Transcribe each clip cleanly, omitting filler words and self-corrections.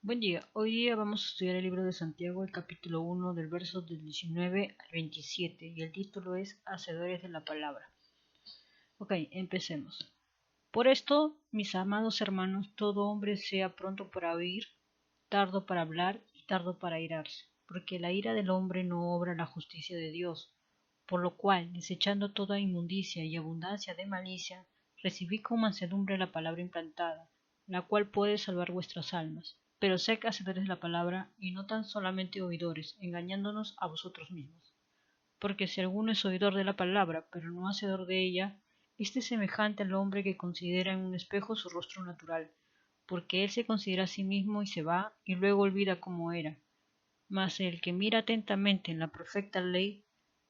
Buen día, hoy día vamos a estudiar el libro de Santiago, el capítulo 1, del verso del 19 al 27, y el título es Hacedores de la Palabra. Ok, empecemos. Por esto, mis amados hermanos, todo hombre sea pronto para oír, tardo para hablar y tardo para airarse, porque la ira del hombre no obra la justicia de Dios. Por lo cual, desechando toda inmundicia y abundancia de malicia, recibid con mansedumbre la palabra implantada, la cual puede salvar vuestras almas. Pero sed hacedores de la palabra, y no tan solamente oidores, engañándonos a vosotros mismos. Porque si alguno es oidor de la palabra, pero no hacedor de ella, éste es semejante al hombre que considera en un espejo su rostro natural, porque él se considera a sí mismo y se va, y luego olvida cómo era. Mas el que mira atentamente en la perfecta ley,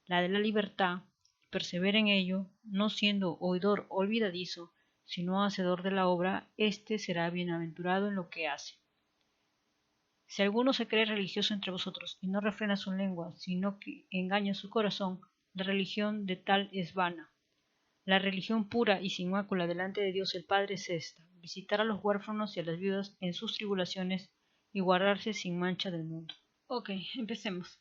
la de la libertad, persevera en ello, no siendo oidor olvidadizo, sino hacedor de la obra, éste será bienaventurado en lo que hace. Si alguno se cree religioso entre vosotros y no refrena su lengua, sino que engaña su corazón, la religión de tal es vana. La religión pura y sin mácula delante de Dios el Padre es esta: visitar a los huérfanos y a las viudas en sus tribulaciones y guardarse sin mancha del mundo. Ok, empecemos.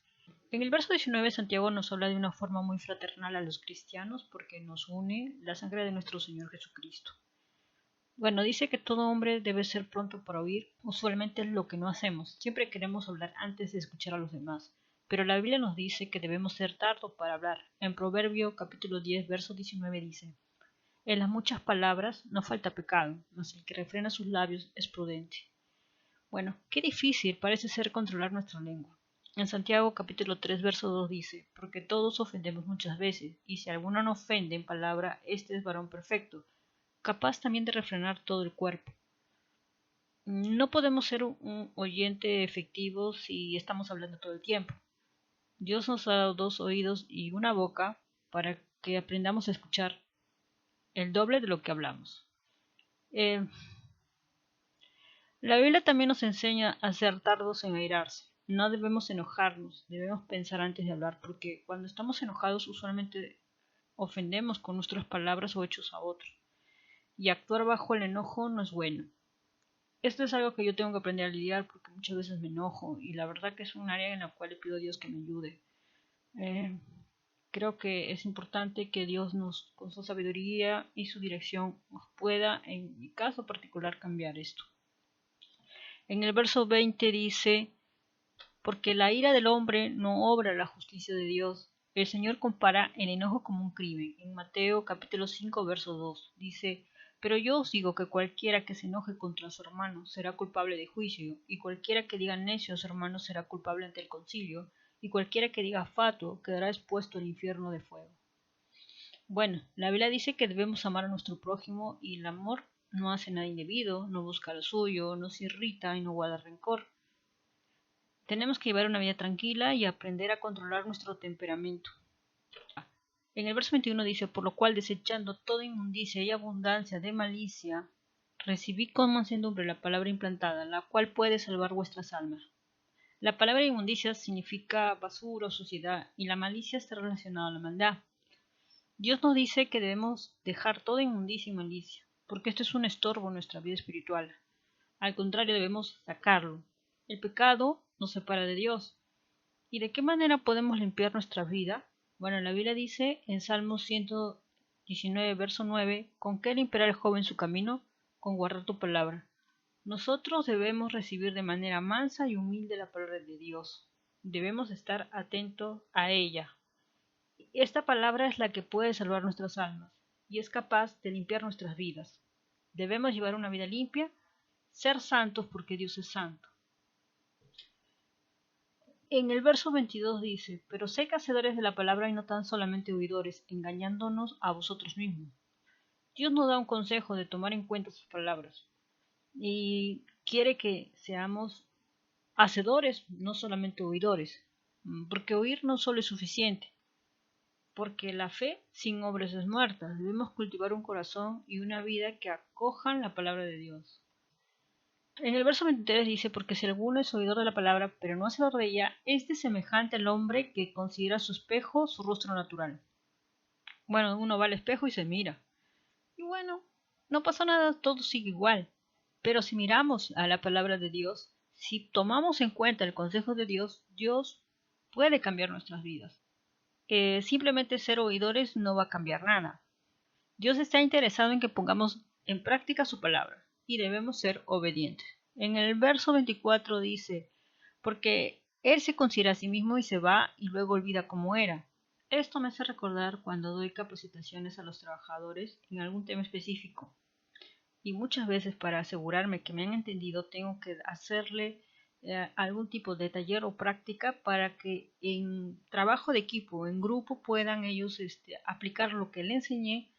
En el verso 19 Santiago nos habla de una forma muy fraternal a los cristianos porque nos une la sangre de nuestro Señor Jesucristo. Bueno, dice que todo hombre debe ser pronto para oír. Usualmente es lo que no hacemos. Siempre queremos hablar antes de escuchar a los demás. Pero la Biblia nos dice que debemos ser tardos para hablar. En Proverbio capítulo 10, verso 19 dice: En las muchas palabras no falta pecado, mas el que refrena sus labios es prudente. Bueno, qué difícil parece ser controlar nuestra lengua. En Santiago capítulo 3 verso 2 dice: Porque todos ofendemos muchas veces, y si alguno no ofende en palabra, este es varón perfecto, capaz también de refrenar todo el cuerpo. No podemos ser un oyente efectivo si estamos hablando todo el tiempo. Dios nos ha dado dos oídos y una boca para que aprendamos a escuchar el doble de lo que hablamos. Eh, La Biblia también nos enseña a ser tardos en airarse. No debemos enojarnos, debemos pensar antes de hablar, porque cuando estamos enojados usualmente ofendemos con nuestras palabras o hechos a otros, y actuar bajo el enojo no es bueno. Esto es algo que yo tengo que aprender a lidiar porque muchas veces me enojo y la verdad que es un área en la cual le pido a Dios que me ayude. Eh, Creo que es importante que Dios nos, con su sabiduría y su dirección, nos pueda, en mi caso particular, cambiar esto. En el verso 20 dice: Porque la ira del hombre no obra la justicia de Dios. El Señor compara el enojo como un crimen. En Mateo capítulo 5 verso 2 dice: Pero yo os digo que cualquiera que se enoje contra su hermano será culpable de juicio, y cualquiera que diga necio a su hermano será culpable ante el concilio, y cualquiera que diga fatuo quedará expuesto al infierno de fuego. Bueno, la Biblia dice que debemos amar a nuestro prójimo, y el amor no hace nada indebido, no busca lo suyo, no se irrita y no guarda rencor. Tenemos que llevar una vida tranquila y aprender a controlar nuestro temperamento. En el verso 21 dice: Por lo cual, desechando toda inmundicia y abundancia de malicia, recibid con mansedumbre la palabra implantada, la cual puede salvar vuestras almas. La palabra inmundicia significa basura o suciedad, y la malicia está relacionada a la maldad. Dios nos dice que debemos dejar toda inmundicia y malicia, porque esto es un estorbo en nuestra vida espiritual. Al contrario, debemos sacarlo. El pecado nos separa de Dios. ¿Y de qué manera podemos limpiar nuestra vida? Bueno, la Biblia dice en Salmos 119, verso 9: ¿Con qué limpiará el joven su camino? Con guardar tu palabra. Nosotros debemos recibir de manera mansa y humilde la palabra de Dios. Debemos estar atentos a ella. Esta palabra es la que puede salvar nuestras almas y es capaz de limpiar nuestras vidas. Debemos llevar una vida limpia, ser santos porque Dios es santo. En el verso 22 dice: Pero sed hacedores de la palabra y no tan solamente oidores, engañándonos a vosotros mismos. Dios nos da un consejo de tomar en cuenta sus palabras y quiere que seamos hacedores, no solamente oidores, porque oír no solo es suficiente, porque la fe sin obras es muerta. Debemos cultivar un corazón y una vida que acojan la palabra de Dios. En el verso 23 dice: Porque si alguno es oidor de la palabra, pero no hacedor de ella, este es semejante al hombre que considera su espejo su rostro natural. Bueno, uno va al espejo y se mira. Y bueno, no pasa nada, todo sigue igual. Pero si miramos a la palabra de Dios, si tomamos en cuenta el consejo de Dios, Dios puede cambiar nuestras vidas. Simplemente ser oidores no va a cambiar nada. Dios está interesado en que pongamos en práctica su palabra y debemos ser obedientes. En el verso 24 dice, porque Él se considera a sí mismo y se va y luego olvida cómo era. Esto me hace recordar cuando doy capacitaciones a los trabajadores en algún tema específico. Y muchas veces para asegurarme que me han entendido tengo que hacerle algún tipo de taller o práctica para que en trabajo de equipo, en grupo, puedan ellos aplicar lo que le enseñé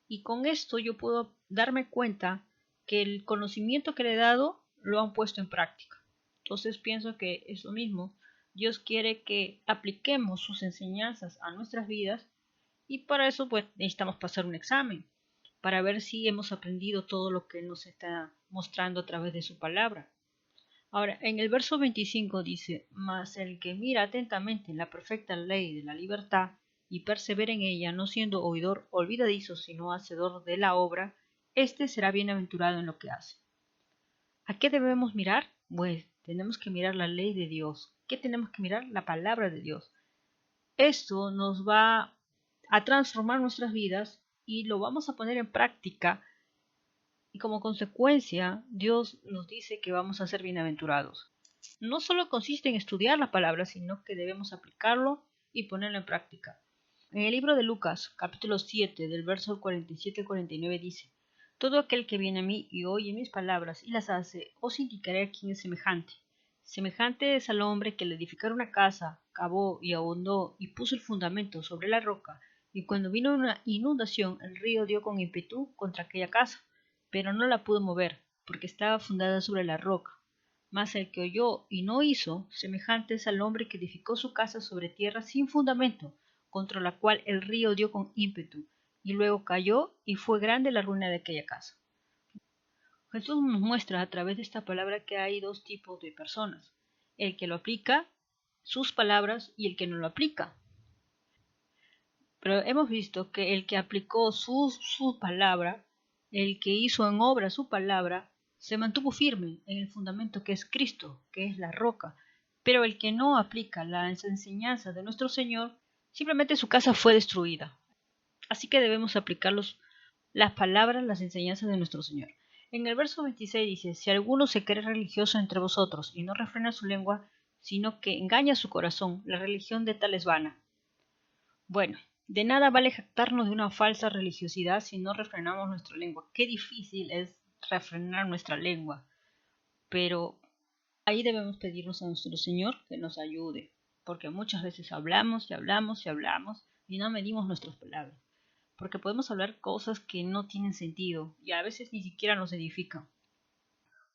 y con esto yo puedo darme cuenta que el conocimiento que le he dado lo han puesto en práctica. Entonces pienso que es lo mismo. Dios quiere que apliquemos sus enseñanzas a nuestras vidas y para eso pues necesitamos pasar un examen para ver si hemos aprendido todo lo que Él nos está mostrando a través de su palabra. Ahora, en el verso 25 dice, mas el que mira atentamente en la perfecta ley de la libertad y persevera en ella, no siendo oidor olvidadizo, sino hacedor de la obra, éste será bienaventurado en lo que hace. ¿A qué debemos mirar? Pues tenemos que mirar la ley de Dios. ¿Qué tenemos que mirar? La palabra de Dios. Esto nos va a transformar nuestras vidas y lo vamos a poner en práctica y como consecuencia Dios nos dice que vamos a ser bienaventurados. No solo consiste en estudiar la palabra, sino que debemos aplicarlo y ponerlo en práctica. En el libro de Lucas, capítulo 7, del verso 47 al 49 dice, todo aquel que viene a mí y oye mis palabras y las hace, os indicaré a quién es semejante. Semejante es al hombre que al edificar una casa, cavó y ahondó y puso el fundamento sobre la roca, y cuando vino una inundación, el río dio con ímpetu contra aquella casa, pero no la pudo mover, porque estaba fundada sobre la roca. Mas el que oyó y no hizo, semejante es al hombre que edificó su casa sobre tierra sin fundamento, contra la cual el río dio con ímpetu, y luego cayó, y fue grande la ruina de aquella casa. Jesús nos muestra a través de esta palabra que hay dos tipos de personas, el que lo aplica, sus palabras, y el que no lo aplica. Pero hemos visto que el que aplicó su palabra, el que hizo en obra su palabra, se mantuvo firme en el fundamento que es Cristo, que es la roca. Pero el que no aplica las enseñanzas de nuestro Señor, simplemente su casa fue destruida. Así que debemos aplicar las palabras, las enseñanzas de nuestro Señor. En el verso 26 dice, si alguno se cree religioso entre vosotros y no refrena su lengua, sino que engaña su corazón, la religión de tal es vana. Bueno, de nada vale jactarnos de una falsa religiosidad si no refrenamos nuestra lengua. Qué difícil es refrenar nuestra lengua. Pero ahí debemos pedirnos a nuestro Señor que nos ayude. Porque muchas veces hablamos y hablamos y hablamos y no medimos nuestras palabras. Porque podemos hablar cosas que no tienen sentido y a veces ni siquiera nos edifican.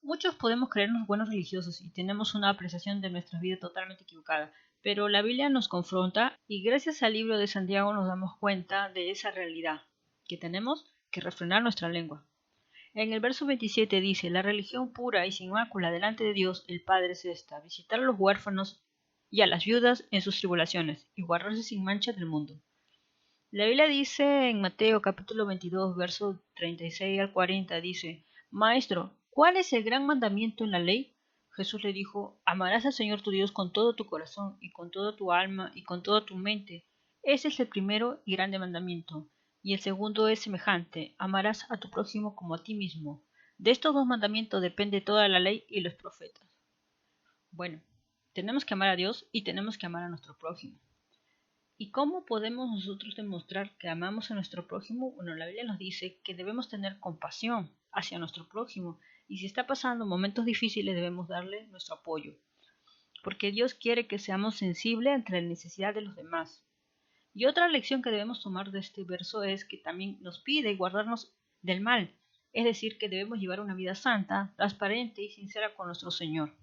Muchos podemos creernos buenos religiosos y tenemos una apreciación de nuestra vida totalmente equivocada, pero la Biblia nos confronta y gracias al libro de Santiago nos damos cuenta de esa realidad, que tenemos que refrenar nuestra lengua. En el verso 27 dice, la religión pura y sin mácula delante de Dios el Padre es esta, visitar a los huérfanos y a las viudas en sus tribulaciones y guardarse sin mancha del mundo. La Biblia dice en Mateo capítulo 22, verso 36 al 40, dice, Maestro, ¿cuál es el gran mandamiento en la ley? Jesús le dijo, amarás al Señor tu Dios con todo tu corazón y con toda tu alma y con toda tu mente. Ese es el primero y grande mandamiento. Y el segundo es semejante, amarás a tu prójimo como a ti mismo. De estos dos mandamientos depende toda la ley y los profetas. Bueno, tenemos que amar a Dios y tenemos que amar a nuestro prójimo. ¿Y cómo podemos nosotros demostrar que amamos a nuestro prójimo? Bueno, la Biblia nos dice que debemos tener compasión hacia nuestro prójimo y si está pasando momentos difíciles debemos darle nuestro apoyo, porque Dios quiere que seamos sensibles ante la necesidad de los demás. Y otra lección que debemos tomar de este verso es que también nos pide guardarnos del mal, es decir, que debemos llevar una vida santa, transparente y sincera con nuestro Señor.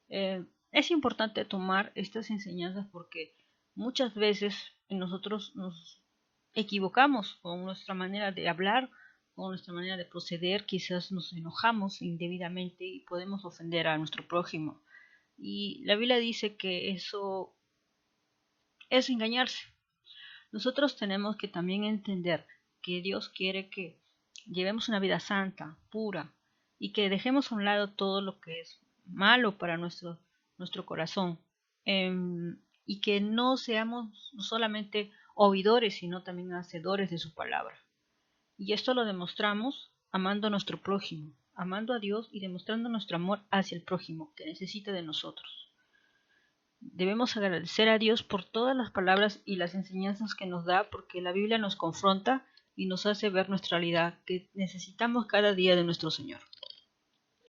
Es importante tomar estas enseñanzas porque muchas veces nosotros nos equivocamos con nuestra manera de hablar, con nuestra manera de proceder, quizás nos enojamos indebidamente y podemos ofender a nuestro prójimo. Y la Biblia dice que eso es engañarse. Nosotros tenemos que también entender que Dios quiere que llevemos una vida santa, pura, y que dejemos a un lado todo lo que es malo para nuestro corazón, y que no seamos solamente oidores, sino también hacedores de su palabra. Y esto lo demostramos amando a nuestro prójimo, amando a Dios y demostrando nuestro amor hacia el prójimo que necesita de nosotros. Debemos agradecer a Dios por todas las palabras y las enseñanzas que nos da, porque la Biblia nos confronta y nos hace ver nuestra realidad, que necesitamos cada día de nuestro Señor.